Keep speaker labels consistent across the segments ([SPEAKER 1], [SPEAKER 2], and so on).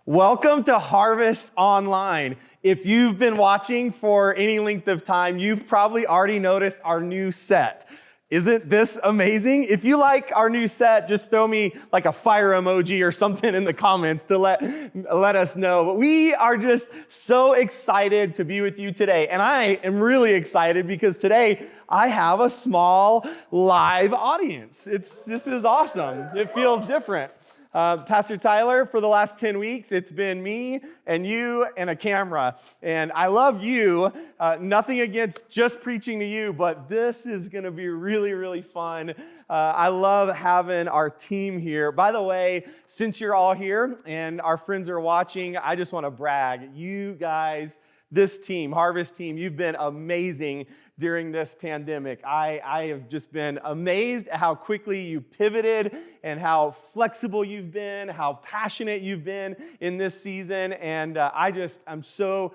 [SPEAKER 1] Welcome to Harvest Online. If you've been watching for any length of time, you've probably already noticed our new set. Isn't this amazing? If you like our new set, just throw me like a fire emoji or something in the comments to let us know. But we are just so excited to be with you today. And I am really excited because today I have a small live audience. This is awesome. It feels different. Pastor Tyler, for the last 10 weeks, it's been me and you and a camera. And I love you. Nothing against just preaching to you, but this is going to be really, really fun. I love having our team here. By the way, since you're all here and our friends are watching, I just want to brag. You guys, this team, Harvest team, you've been amazing during this pandemic. I have just been amazed at how quickly you pivoted and how flexible you've been, how passionate you've been in this season. And I'm so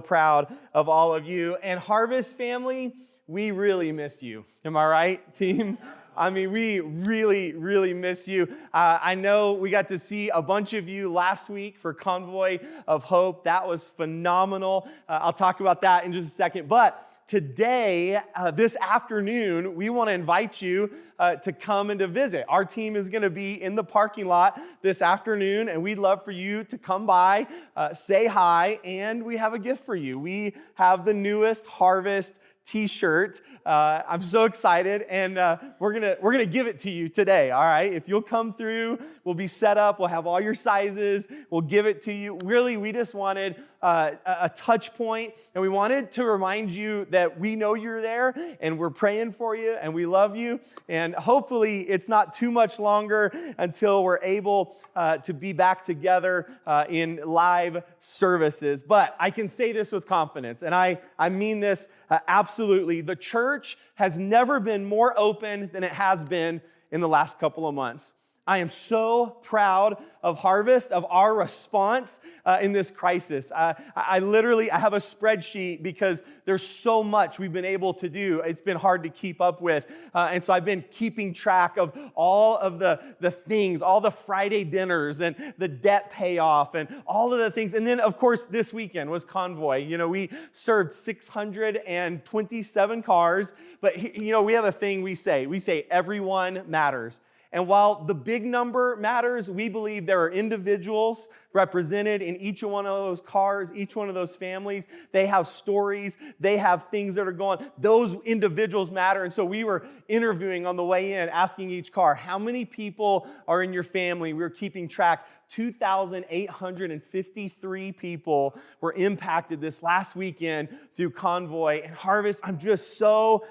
[SPEAKER 1] proud of all of you. And Harvest family, we really miss you. Am I right, team? I mean, we really, really miss you. I know we got to see a bunch of you last week for Convoy of Hope. That was phenomenal. I'll talk about that in just a second. But today, this afternoon, we want to invite you to come and to visit. Our team is going to be in the parking lot this afternoon, and we'd love for you to come by, say hi, and we have a gift for you. We have the newest Harvest t-shirt. I'm so excited, and we're gonna give it to you today. All right, if you'll come through, we'll be set up. We'll have all your sizes. We'll give it to you. Really, we just wanted a touch point, and we wanted to remind you that we know you're there, and we're praying for you, and we love you. And hopefully, it's not too much longer until we're able to be back together in live services. But I can say this with confidence, and I mean this absolutely. The church has never been more open than it has been in the last couple of months. I am so proud of Harvest, of our response in this crisis. I have a spreadsheet because there's so much we've been able to do. It's been hard to keep up with. And so I've been keeping track of all of the things, all the Friday dinners and the debt payoff and all of the things. And then, of course, this weekend was Convoy. You know, we served 627 cars. But, you know, we have a thing we say everyone matters. And while the big number matters, we believe there are individuals represented in each one of those cars, each one of those families. They have stories. They have things that are going. Those individuals matter. And so we were interviewing on the way in, asking each car, how many people are in your family? We were keeping track. 2,853 people were impacted this last weekend through Convoy and Harvest. I'm just so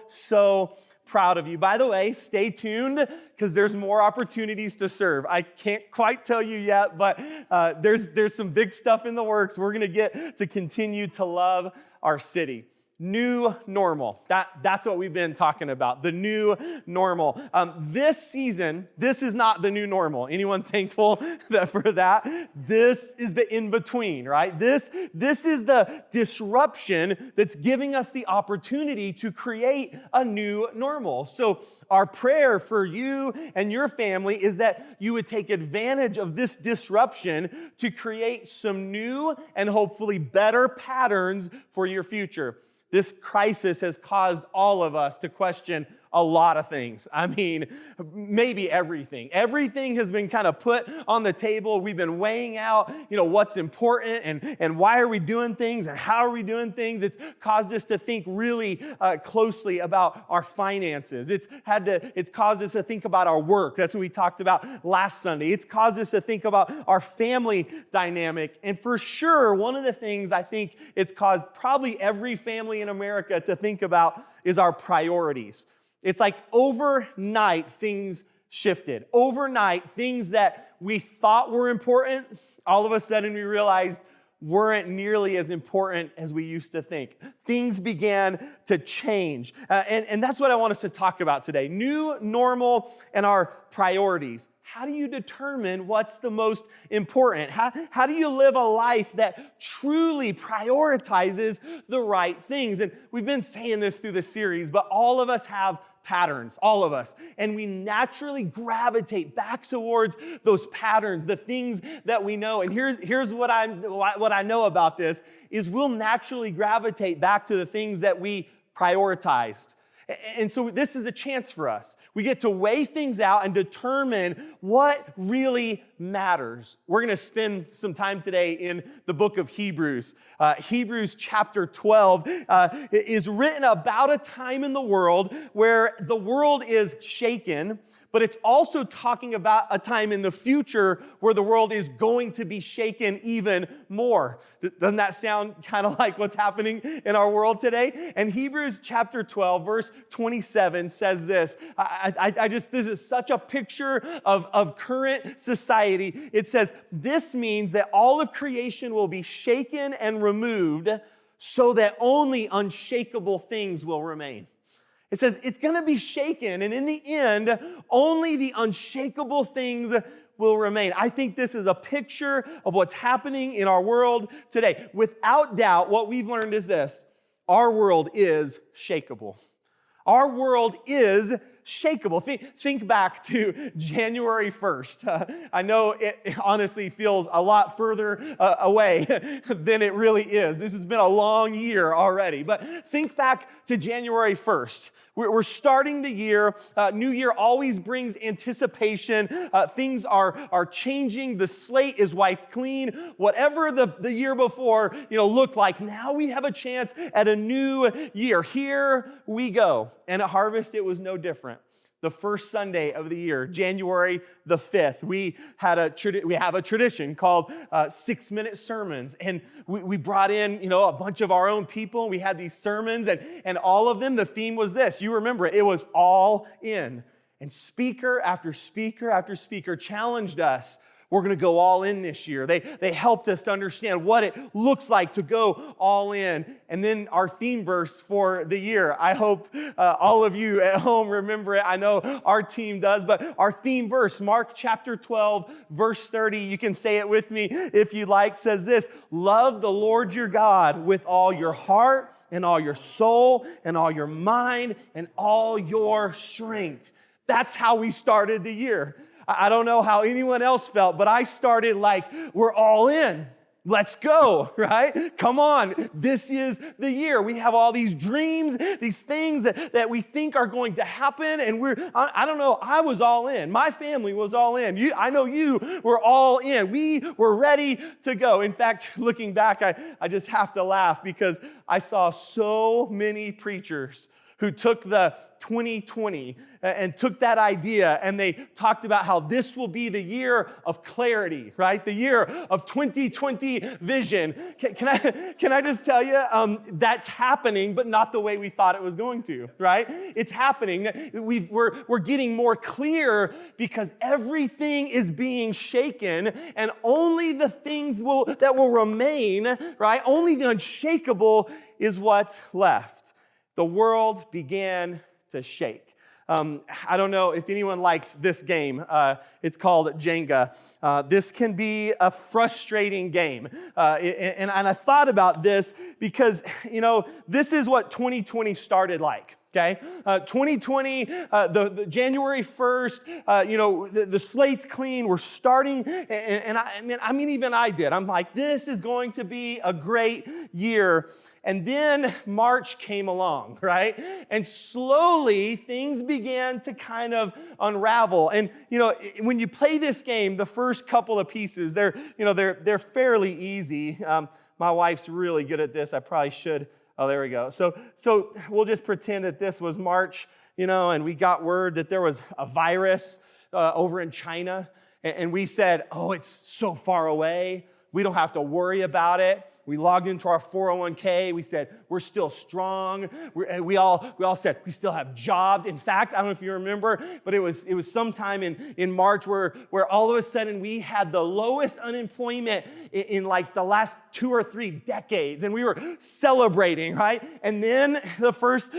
[SPEAKER 1] proud of you. By the way, stay tuned because there's more opportunities to serve. I can't quite tell you yet, but there's some big stuff in the works. We're going to get to continue to love our city. New normal. That's what we've been talking about, the new normal. This season, this is not the new normal. Anyone thankful for that? This is the in-between, right? This is the disruption that's giving us the opportunity to create a new normal. So our prayer for you and your family is that you would take advantage of this disruption to create some new and hopefully better patterns for your future. This crisis has caused all of us to question a lot of things. I mean, maybe everything. Everything has been kind of put on the table. We've been weighing out, what's important and why are we doing things and how are we doing things. It's caused us to think really closely about our finances. It's caused us to think about our work. That's what we talked about last Sunday. It's caused us to think about our family dynamic. And for sure, one of the things I think it's caused probably every family in America to think about is our priorities. It's like overnight things shifted. Overnight, things that we thought were important, all of a sudden we realized weren't nearly as important as we used to think. Things began to change. And that's what I want us to talk about today. New normal and our priorities. How do you determine what's the most important? How do you live a life that truly prioritizes the right things? And we've been saying this through the series, but all of us have patterns, all of us. And we naturally gravitate back towards those patterns, the things that we know. And here's what I know about this is we'll naturally gravitate back to the things that we prioritized. And so this is a chance for us. We get to weigh things out and determine what really matters. We're going to spend some time today in the book of Hebrews. Hebrews chapter 12 is written about a time in the world where the world is shaken, but it's also talking about a time in the future where the world is going to be shaken even more. Doesn't that sound kind of like what's happening in our world today? And Hebrews chapter 12, verse 27 says this. This is such a picture of current society. It says, this means that all of creation will be shaken and removed so that only unshakable things will remain. It says it's going to be shaken, and in the end, only the unshakable things will remain. I think this is a picture of what's happening in our world today. Without doubt, what we've learned is this: our world is shakeable. Our world is shakeable. Think back to January 1st. I know it honestly feels a lot further away than it really is. This has been a long year already. But think back to January 1st. We're starting the year. New year always brings anticipation. Things are changing. The slate is wiped clean. Whatever the year before looked like, now we have a chance at a new year. Here we go. And at Harvest, it was no different. The first Sunday of the year, January the 5th, we have a tradition called 6-minute sermons. And we brought in, a bunch of our own people. We had these sermons, and all of them, the theme was this. You remember it was all in. And speaker after speaker after speaker challenged us. We're going to go all in this year. They helped us to understand what it looks like to go all in. And then our theme verse for the year. I hope all of you at home remember it. I know our team does, but our theme verse, Mark chapter 12, verse 30, you can say it with me if you like, says this: love the Lord your God with all your heart and all your soul and all your mind and all your strength. That's how we started the year. I don't know how anyone else felt, but I started like, we're all in. Let's go, right? Come on. This is the year. We have all these dreams, these things that we think are going to happen. And I don't know, I was all in. My family was all in. I know you were all in. We were ready to go. In fact, looking back, I just have to laugh because I saw so many preachers who took the 2020 and took that idea and they talked about how this will be the year of clarity, right? The year of 2020 vision. Can I just tell you, that's happening, but not the way we thought it was going to, right? It's happening. We're getting more clear because everything is being shaken, and only the things that will remain, right? Only the unshakable is what's left. The world began to shake. I don't know if anyone likes this game. It's called Jenga. This can be a frustrating game. And I thought about this because, this is what 2020 started like. Okay, 2020, the January 1st, the slate's clean. We're starting, and even I did. I'm like, this is going to be a great year. And then March came along, right? And slowly things began to kind of unravel. And when you play this game, the first couple of pieces, they're fairly easy. My wife's really good at this. I probably should. Oh, there we go. So we'll just pretend that this was March, and we got word that there was a virus over in China. And we said, oh, it's so far away. We don't have to worry about it. We logged into our 401k. We said, we're still strong. We all said, we still have jobs. In fact, I don't know if you remember, but it was sometime in March where all of a sudden we had the lowest unemployment in like the last 2 or 3 decades. And we were celebrating, right? And then the first,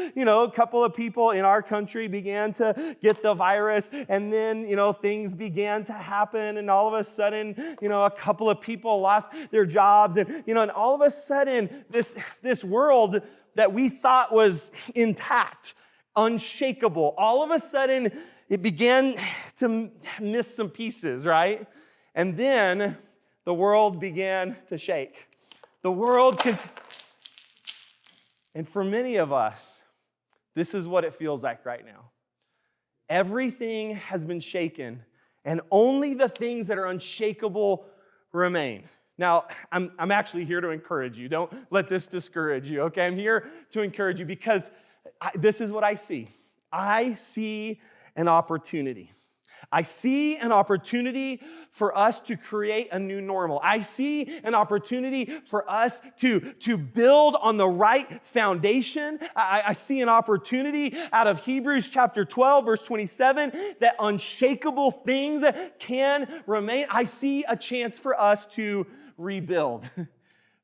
[SPEAKER 1] couple of people in our country began to get the virus. And then, things began to happen. And all of a sudden, a couple of people lost their jobs. And all of a sudden, this world that we thought was intact unshakable. All of a sudden, it began to miss some pieces, right? And then the world began to shake. The world and for many of us, this is what it feels like right now. Everything has been shaken, and only the things that are unshakable remain. Now, I'm actually here to encourage you. Don't let this discourage you, okay? I'm here to encourage you because this is what I see. I see an opportunity. I see an opportunity for us to create a new normal. I see an opportunity for us to build on the right foundation. I see an opportunity out of Hebrews chapter 12, verse 27, that unshakable things can remain. I see a chance for us to rebuild.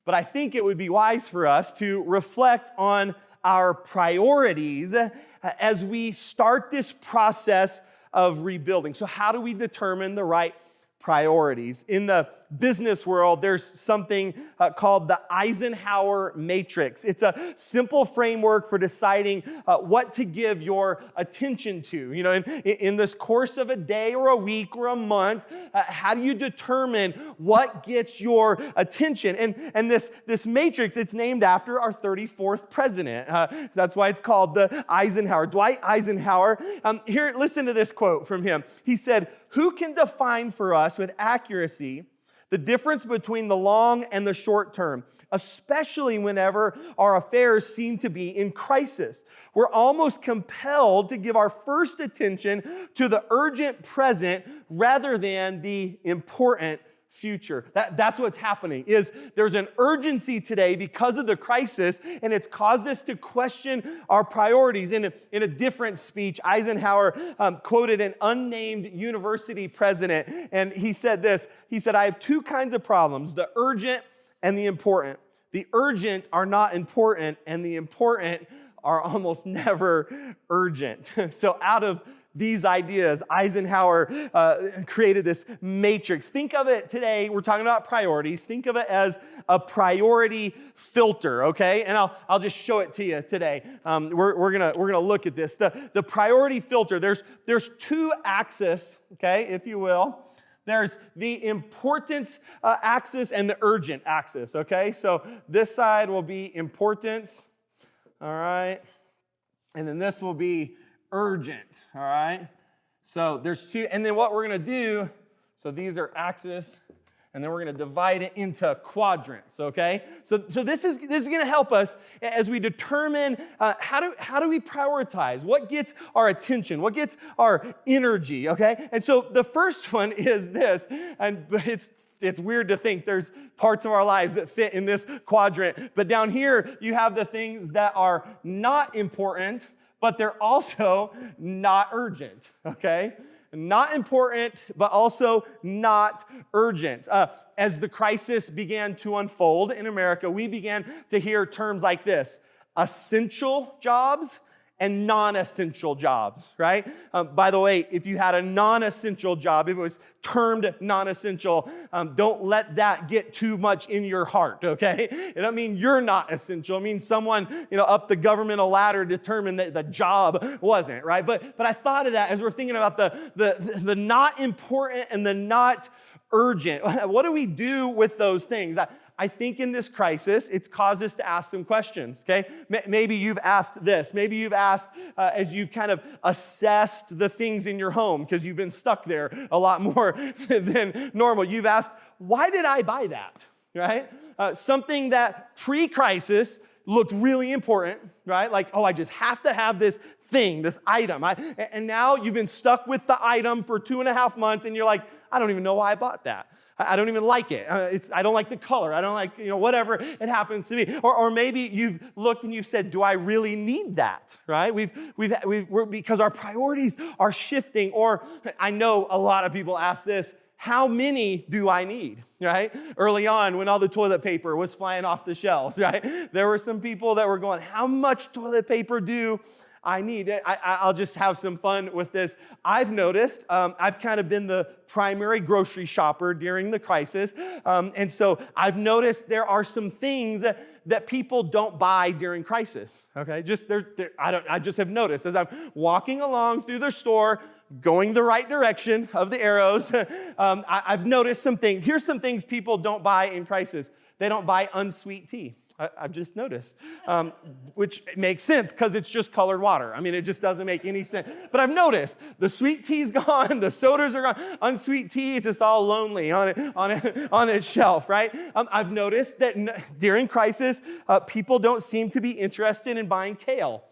[SPEAKER 1] But I think it would be wise for us to reflect on our priorities as we start this process of rebuilding. So how do we determine the right priorities? In the business world, there's something called the Eisenhower Matrix. It's a simple framework for deciding what to give your attention to. You know, in this course of a day or a week or a month, how do you determine what gets your attention? And this matrix, it's named after our 34th president. That's why it's called the Eisenhower. Dwight Eisenhower. Here, listen to this quote from him. He said, "Who can define for us with accuracy the difference between the long and the short term, especially whenever our affairs seem to be in crisis? We're almost compelled to give our first attention to the urgent present rather than the important future." That's what's happening, is there's an urgency today because of the crisis, and it's caused us to question our priorities. In a different speech, Eisenhower quoted an unnamed university president, and he said this. He said, "I have two kinds of problems, the urgent and the important. The urgent are not important, and the important are almost never urgent." So out of these ideas, Eisenhower created this matrix. Think of it today, we're talking about priorities. Think of it as a priority filter, okay? And I'll just show it to you today. We're gonna look at this. The priority filter, there's two axes, okay, if you will. There's the importance axis and the urgent axis, okay? So this side will be importance, all right? And then this will be urgent, all right? So there's two, and then what we're going to do, so these are axis, and then we're going to divide it into quadrants, okay? So this is going to help us as we determine how do we prioritize? What gets our attention? What gets our energy, okay? And so the first one is this, and it's weird to think there's parts of our lives that fit in this quadrant, but down here you have the things that are not important, but they're also not urgent, okay? Not important, but also not urgent. As the crisis began to unfold in America, we began to hear terms like this: essential jobs and non-essential jobs, right? By the way, if you had a non-essential job, if it was termed non-essential, don't let that get too much in your heart, okay? It doesn't mean you're not essential. It means someone, up the governmental ladder determined that the job wasn't, right? But I thought of that as we're thinking about the not important and the not urgent. What do we do with those things? I think in this crisis, it's caused us to ask some questions, okay? Maybe you've asked this. Maybe you've asked, as you've kind of assessed the things in your home, because you've been stuck there a lot more than normal. You've asked, why did I buy that, right? Something that pre-crisis looked really important, right? Like, oh, I just have to have this thing, this item. And now you've been stuck with the item for 2.5 months, and you're like, I don't even know why I bought that. I don't even like it. I don't like the color. I don't like, whatever it happens to be. Or maybe you've looked and you've said, do I really need that, right? We're because our priorities are shifting. Or I know a lot of people ask this, how many do I need, right? Early on, when all the toilet paper was flying off the shelves, right? There were some people that were going, how much toilet paper do I need. I'll just have some fun with this. I've noticed, I've kind of been the primary grocery shopper during the crisis. And so I've noticed there are some things that people don't buy during crisis. Okay, I just have noticed as I'm walking along through the store, going the right direction of the arrows, I've noticed some things. Here's some things people don't buy in crisis. They don't buy unsweet tea. I've just noticed, which makes sense because it's just colored water. I mean, it just doesn't make any sense. But I've noticed the sweet tea's gone, the sodas are gone. Unsweet tea is just all lonely on its shelf, right? I've noticed that during crisis, people don't seem to be interested in buying kale.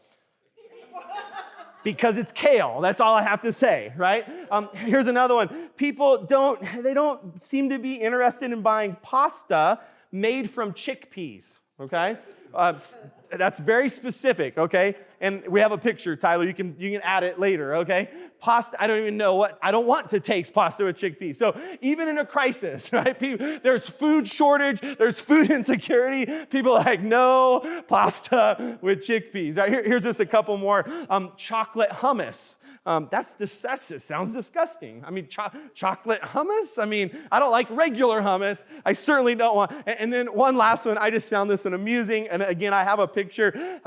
[SPEAKER 1] Because it's kale. That's all I have to say, right? Here's another one. People don't seem to be interested in buying pasta made from chickpeas, okay? That's very specific, okay? And we have a picture, Tyler. You can add it later, okay? Pasta, I don't even know I don't want to taste pasta with chickpeas. So even in a crisis, right? There's food shortage, there's food insecurity. People are like, no pasta with chickpeas. Right, here's just a couple more. Chocolate hummus. That just sounds disgusting. I mean, chocolate hummus? I mean, I don't like regular hummus. I certainly don't want. And then one last one, I just found this one amusing. And again, I have a picture.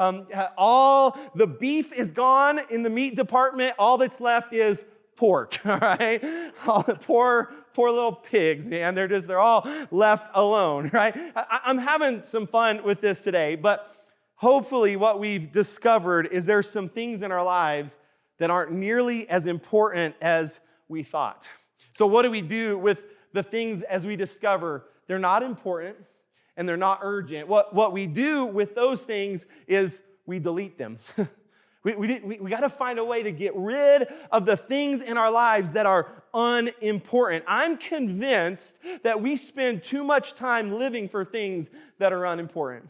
[SPEAKER 1] All the beef is gone in the meat department. All that's left is pork, all right? All the poor little pigs, man. They're all left alone, right? I'm having some fun with this today, but hopefully what we've discovered is there's some things in our lives that aren't nearly as important as we thought. So what do we do with the things as we discover they're not important and they're not urgent? What we do with those things is we delete them. We got to find a way to get rid of the things in our lives that are unimportant. I'm convinced that we spend too much time living for things that are unimportant.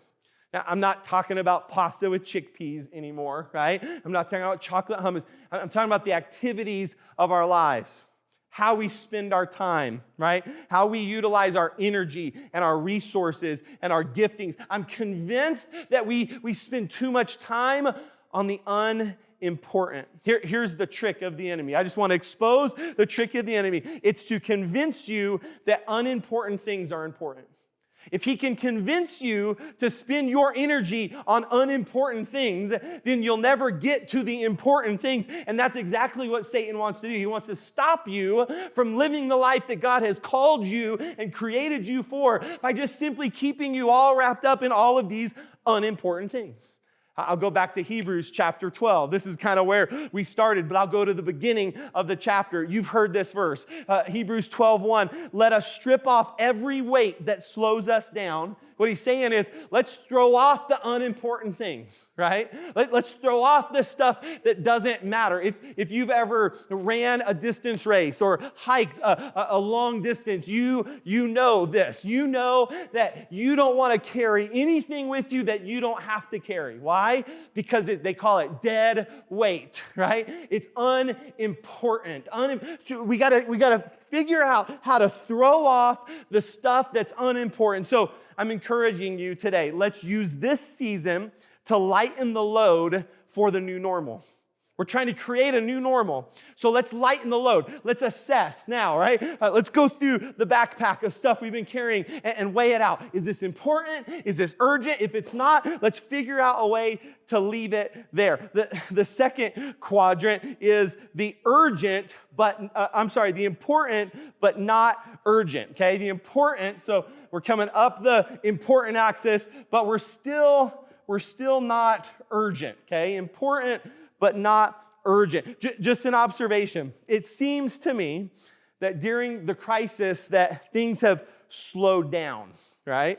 [SPEAKER 1] Now, I'm not talking about pasta with chickpeas anymore, right? I'm not talking about chocolate hummus. I'm talking about the activities of our lives, how we spend our time, right? How we utilize our energy and our resources and our giftings. I'm convinced that we spend too much time on the unimportant. Here's the trick of the enemy. I just want to expose the trick of the enemy. It's to convince you that unimportant things are important. If he can convince you to spend your energy on unimportant things, then you'll never get to the important things. And that's exactly what Satan wants to do. He wants to stop you from living the life that God has called you and created you for by just simply keeping you all wrapped up in all of these unimportant things. I'll go back to Hebrews chapter 12. This is kind of where we started, but I'll go to the beginning of the chapter. You've heard this verse. Hebrews 12:1. Let us strip off every weight that slows us down. What he's saying is, let's throw off the unimportant things, right? Let's throw off the stuff that doesn't matter. If you've ever ran a distance race or hiked a long distance, you know this. You know that you don't want to carry anything with you that you don't have to carry. Why? Because they call it dead weight, right? It's unimportant. So we gotta figure out how to throw off the stuff that's unimportant. So I'm encouraging you today, let's use this season to lighten the load for the new normal. We're trying to create a new normal. So let's lighten the load. Let's assess now, right? Let's go through the backpack of stuff we've been carrying and weigh it out. Is this important? Is this urgent? If it's not, let's figure out a way to leave it there. The second quadrant is the important, but not urgent, okay? The important, so we're coming up the important axis, but we're still not urgent, okay? Important, but not urgent. Just an observation. It seems to me that during the crisis that things have slowed down, right?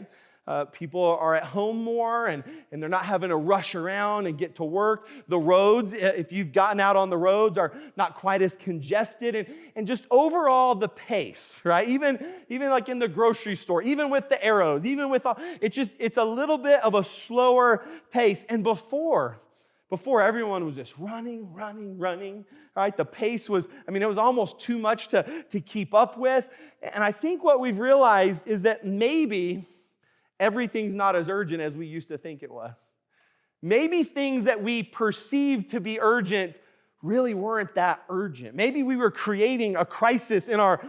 [SPEAKER 1] People are at home more and they're not having to rush around and get to work. The roads, if you've gotten out on the roads, are not quite as congested. And just overall the pace, right? Even like in the grocery store, even with the arrows, even with all, it's a little bit of a slower pace. And before everyone was just running, right? The pace was, it was almost too much to keep up with. And I think what we've realized is that maybe everything's not as urgent as we used to think it was. Maybe things that we perceive to be urgent really weren't that urgent. Maybe we were creating a crisis in our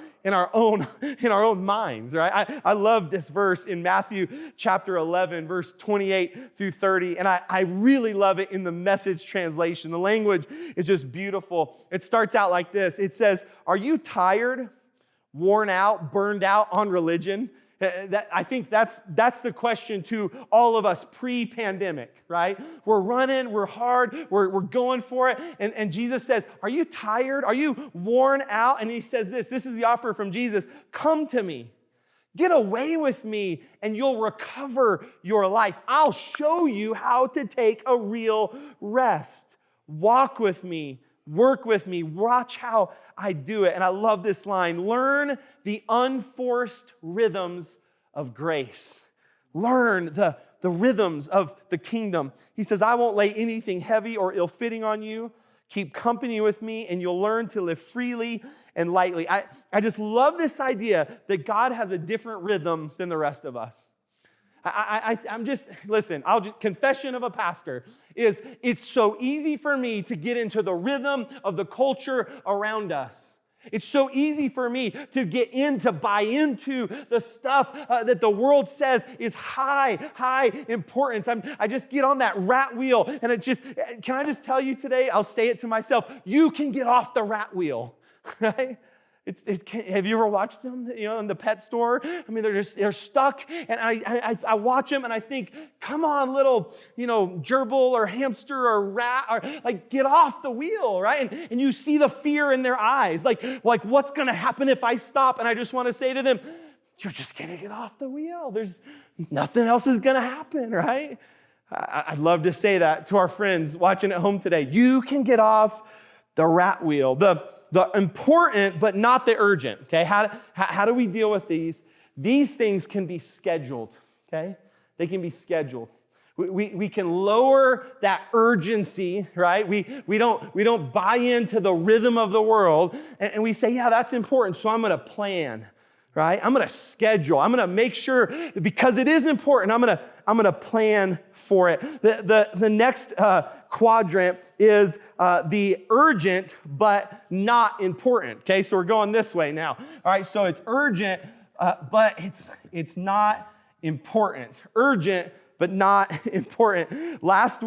[SPEAKER 1] own minds, right? I love this verse in Matthew chapter 11, verse 28 through 30, and I really love it in the Message translation. The language is just beautiful. It starts out like this. It says, "Are you tired, worn out, burned out on religion?" I think that's the question to all of us pre-pandemic, right? We're running, we're hard, we're going for it. And Jesus says, are you tired? Are you worn out? And he says this is the offer from Jesus. Come to me. Get away with me and you'll recover your life. I'll show you how to take a real rest. Walk with me. Work with me. Watch how I do it. And I love this line. Learn the unforced rhythms of grace. Learn the rhythms of the kingdom. He says, I won't lay anything heavy or ill-fitting on you. Keep company with me and you'll learn to live freely and lightly. I just love this idea that God has a different rhythm than the rest of us. Confession of a pastor is it's so easy for me to get into the rhythm of the culture around us. It's so easy for me to buy into the stuff that the world says is high importance. I just get on that rat wheel and can I just tell you today, I'll say it to myself, you can get off the rat wheel, right? Have you ever watched them, in the pet store? I mean, they're stuck, and I watch them, and I think, come on, little, gerbil or hamster or rat, or like get off the wheel, right? And you see the fear in their eyes, like what's going to happen if I stop? And I just want to say to them, you're just going to get off the wheel. There's nothing else is going to happen, right? I'd love to say that to our friends watching at home today. You can get off the rat wheel. The important, but not the urgent, okay? How do we deal with these? These things can be scheduled, okay? They can be scheduled. We can lower that urgency, right? We don't buy into the rhythm of the world, and we say, yeah, that's important, so I'm going to plan, right? I'm going to schedule. I'm going to make sure, because it is important, I'm going to plan for it. The next quadrant is the urgent but not important. Okay, so we're going this way now. All right, so it's urgent, but it's not important. Urgent but not important. Last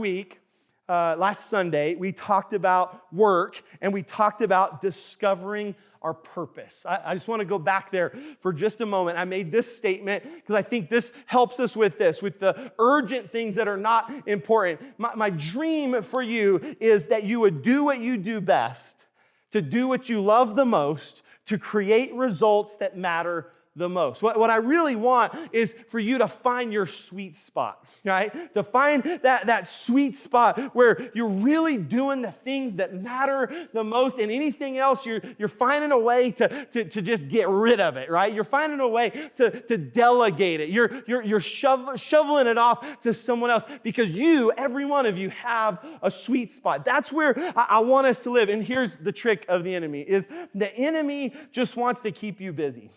[SPEAKER 1] Sunday, we talked about work and we talked about discovering our purpose. I just want to go back there for just a moment. I made this statement because I think this helps us with the urgent things that are not important. My dream for you is that you would do what you do best, to do what you love the most, to create results that matter the most. What I really want is for you to find your sweet spot, right? To find that sweet spot where you're really doing the things that matter the most, and anything else you're finding a way to just get rid of it, right? You're finding a way to delegate it. You're shoveling it off to someone else because every one of you have a sweet spot. That's where I want us to live. And here's the trick of the enemy is the enemy just wants to keep you busy.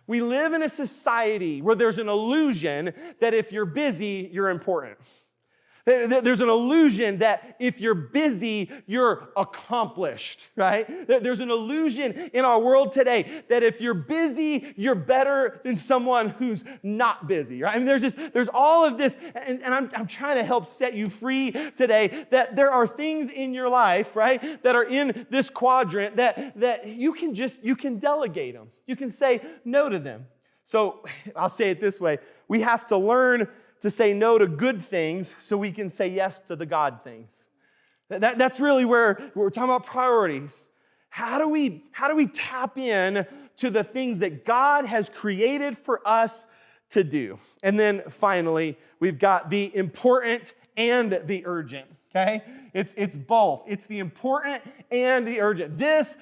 [SPEAKER 1] We live in a society where there's an illusion that if you're busy, you're important. There's an illusion that if you're busy, you're accomplished, right? There's an illusion in our world today that if you're busy, you're better than someone who's not busy, right? I mean, there's all of this, and I'm trying to help set you free today that there are things in your life, right, that are in this quadrant that you can delegate them. You can say no to them. So I'll say it this way. We have to learn to say no to good things so we can say yes to the God things. That's really where we're talking about priorities. How do we tap in to the things that God has created for us to do? And then finally, we've got the important and the urgent, okay? It's both. It's the important and the urgent. This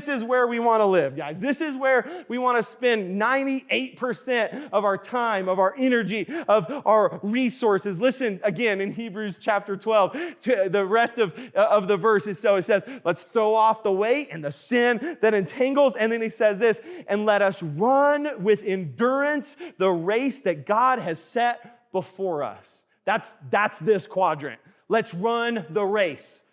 [SPEAKER 1] is where we want to live, guys. This is where we want to spend 98% of our time, of our energy, of our resources. Listen again in Hebrews chapter 12 to the rest of the verses. So it says, let's throw off the weight and the sin that entangles. And then he says this, and let us run with endurance the race that God has set before us. That's this quadrant. Let's run the race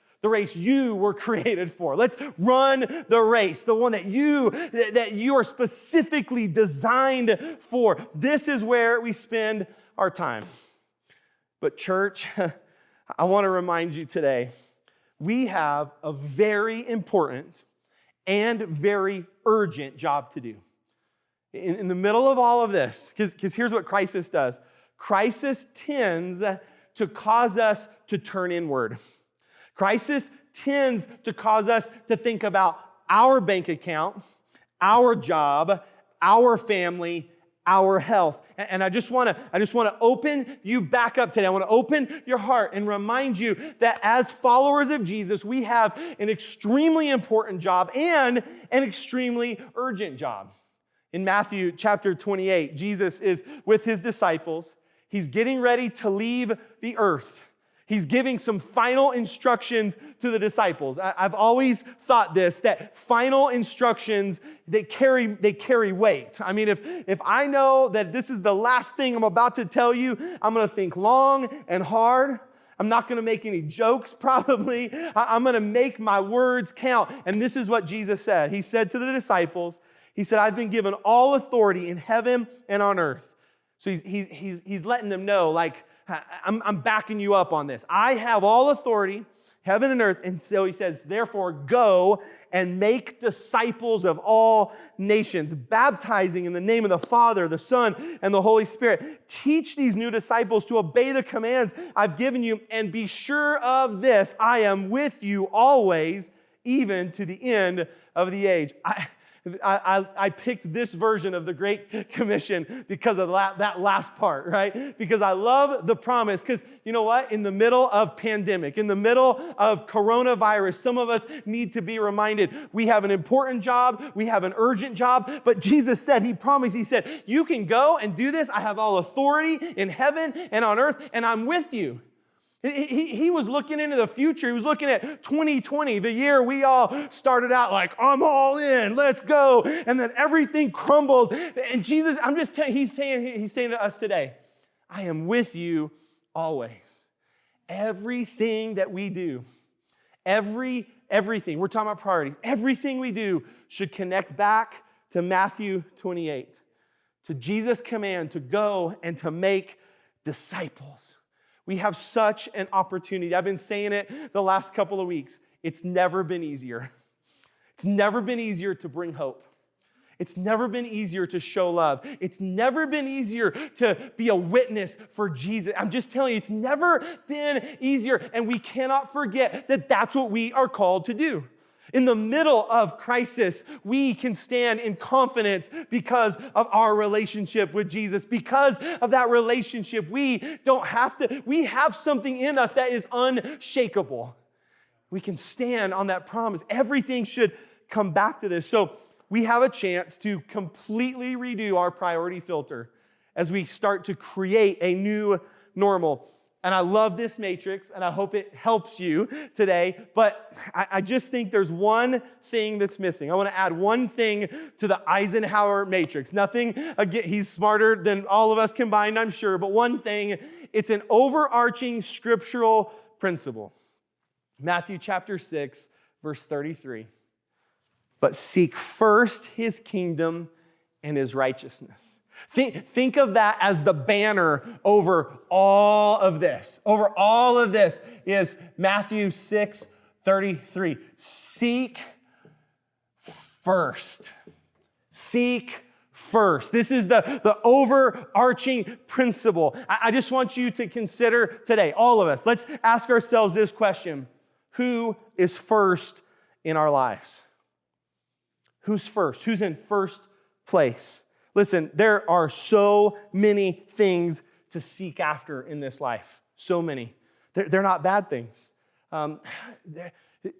[SPEAKER 1] you were created for. Let's run the race, the one that you are specifically designed for. This is where we spend our time. But church, I want to remind you today, we have a very important and very urgent job to do. In the middle of all of this, because here's what crisis does. Crisis tends to cause us to turn inward. Crisis tends to cause us to think about our bank account, our job, our family, our health. And I just want to open you back up today. I want to open your heart and remind you that as followers of Jesus, we have an extremely important job and an extremely urgent job. In Matthew chapter 28, Jesus is with his disciples. He's getting ready to leave the earth. He's giving some final instructions to the disciples. I've always thought this, that final instructions, they carry weight. I mean, if I know that this is the last thing I'm about to tell you, I'm going to think long and hard. I'm not going to make any jokes, probably. I'm going to make my words count. And this is what Jesus said. He said to the disciples, he said, I've been given all authority in heaven and on earth. So he's letting them know, like, I'm backing you up on this. I have all authority, heaven and earth. And so he says, therefore, go and make disciples of all nations, baptizing in the name of the Father, the Son, and the Holy Spirit. Teach these new disciples to obey the commands I've given you, and be sure of this, I am with you always, even to the end of the age. I picked this version of the Great Commission because of that last part, right? Because I love the promise. Because you know what? In the middle of pandemic, in the middle of coronavirus, some of us need to be reminded we have an important job, we have an urgent job. But Jesus said, he promised, he said, you can go and do this. I have all authority in heaven and on earth, and I'm with you. He was looking into the future. He was looking at 2020, the year we all started out like, I'm all in, let's go. And then everything crumbled. And Jesus, I'm just telling you, he's saying to us today, I am with you always. Everything that we do, everything, we're talking about priorities, everything we do should connect back to Matthew 28, to Jesus' command to go and to make disciples. We have such an opportunity. I've been saying it the last couple of weeks. It's never been easier. It's never been easier to bring hope. It's never been easier to show love. It's never been easier to be a witness for Jesus. I'm just telling you, it's never been easier. And we cannot forget that that's what we are called to do. In the middle of crisis, we can stand in confidence because of our relationship with Jesus. Because of that relationship, we have something in us that is unshakable. We can stand on that promise. Everything should come back to this. So we have a chance to completely redo our priority filter as we start to create a new normal. And I love this matrix, and I hope it helps you today. But I just think there's one thing that's missing. I want to add one thing to the Eisenhower matrix. Nothing, again, he's smarter than all of us combined, I'm sure. But one thing, it's an overarching scriptural principle. Matthew chapter 6, verse 33. But seek first his kingdom and his righteousness. Think of that as the banner over all of this. Over all of this is Matthew 6, 33. Seek first. Seek first. This is the overarching principle. I just want you to consider today, all of us, let's ask ourselves this question. Who is first in our lives? Who's first? Who's in first place? Listen, there are so many things to seek after in this life. So many. They're not bad things.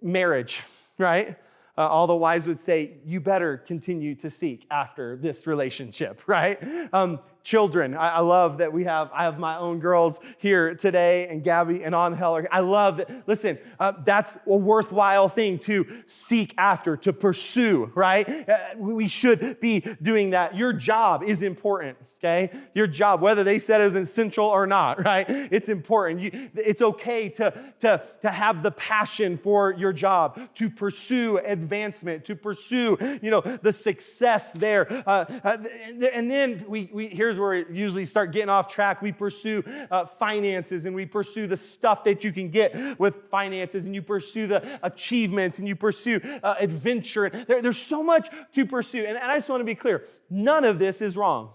[SPEAKER 1] Marriage, right? All the wives would say, you better continue to seek after this relationship, right? Children, I love that I have my own girls here today, and Gabby and Angel. I love that. Listen, that's a worthwhile thing to seek after, to pursue, right? We should be doing that. Your job is important. okay? Your job, whether they said it was essential or not, right? It's important. It's okay to have the passion for your job, to pursue advancement, to pursue, the success there. And then here's where we usually start getting off track. We pursue finances, and we pursue the stuff that you can get with finances, and you pursue the achievements, and you pursue adventure. There's so much to pursue. And I just want to be clear, none of this is wrong.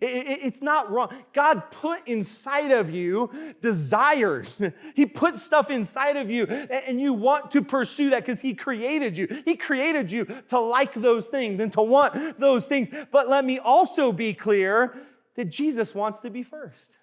[SPEAKER 1] It's not wrong. God put inside of you desires. He put stuff inside of you, and you want to pursue that because He created you. He created you to like those things and to want those things. But let me also be clear that Jesus wants to be first.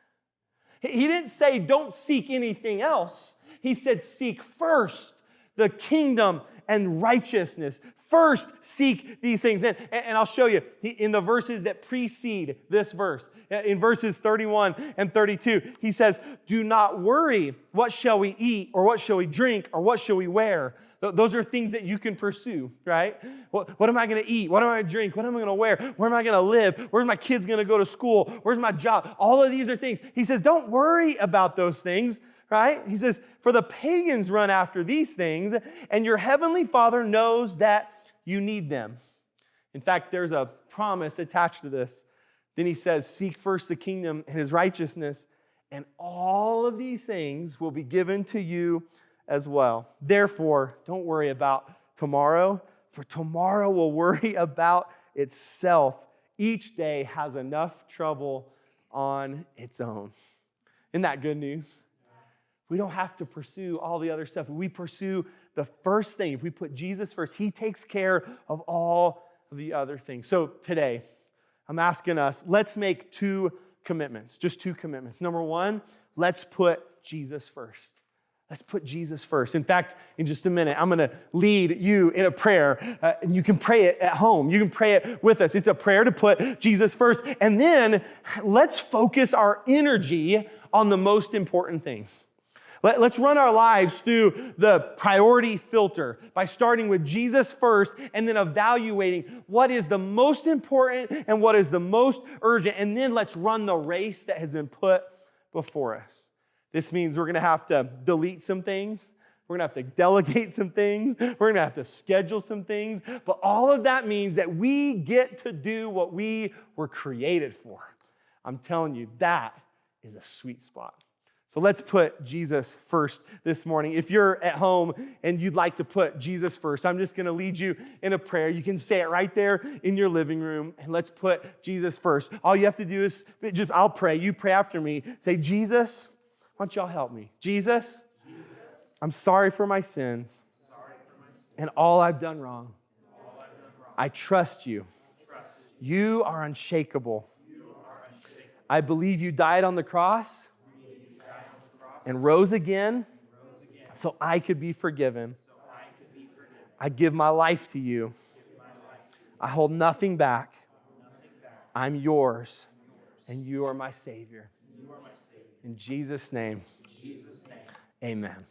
[SPEAKER 1] He didn't say don't seek anything else. He said seek first the kingdom and righteousness. First, seek these things. Then, and I'll show you in the verses that precede this verse. In verses 31 and 32, he says, do not worry, what shall we eat, or what shall we drink, or what shall we wear? Those are things that you can pursue, right? What am I going to eat? What am I going to drink? What am I going to wear? Where am I going to live? Where's my kids going to go to school? Where's my job? All of these are things. He says, don't worry about those things. Right? He says, for the pagans run after these things, and your heavenly Father knows that you need them. In fact, there's a promise attached to this. Then he says, seek first the kingdom and His righteousness, and all of these things will be given to you as well. Therefore, don't worry about tomorrow, for tomorrow will worry about itself. Each day has enough trouble on its own. Isn't that good news? We don't have to pursue all the other stuff. We pursue the first thing. If we put Jesus first, He takes care of all of the other things. So today, I'm asking us, let's make two commitments, just two commitments. Number one, let's put Jesus first. Let's put Jesus first. In fact, in just a minute, I'm going to lead you in a prayer, and you can pray it at home. You can pray it with us. It's a prayer to put Jesus first. And then let's focus our energy on the most important things. Let's run our lives through the priority filter by starting with Jesus first and then evaluating what is the most important and what is the most urgent. And then let's run the race that has been put before us. This means we're going to have to delete some things. We're going to have to delegate some things. We're going to have to schedule some things. But all of that means that we get to do what we were created for. I'm telling you, that is a sweet spot. So let's put Jesus first this morning. If you're at home and you'd like to put Jesus first, I'm just going to lead you in a prayer. You can say it right there in your living room, and let's put Jesus first. All you have to do is I'll pray. You pray after me. Say, Jesus, why don't y'all help me? Jesus, I'm sorry for my sins and all I've done wrong. I trust you. You are unshakable. I believe you died on the cross and rose again so I could be forgiven. I give my life to you. I hold nothing back. I'm yours, and you are my Savior. In Jesus' name, amen.